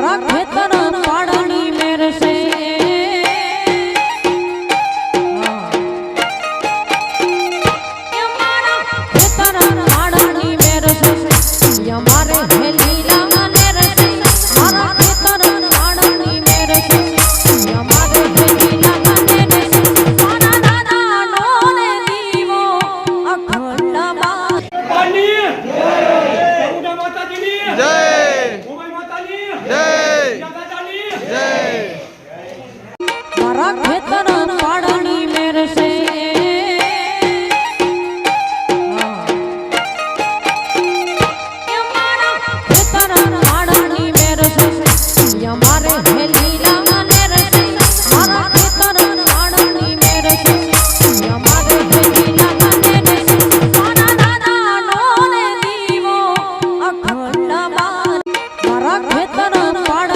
મારા ખેતર પાડની મેર છે ખેતર પાડની મેર છે અમારે હેલીલા મેર છે મારા ખેતર પાડની મેર છે અમારે હેલીલા મેર છે મારા દાદાનો ને દીવો અખંડ પાણી જય માતાજીની જય મારા ખેતર પાડની મેર છે ખેતર પાડની મેર છે અમારે હેલીલા મેર છે મારા ખેતર પાડની મેર છે અમારે હેલીલા મેર છે મારા દાદાનો ને દીવો અખંડ મારા ખેતર પાડ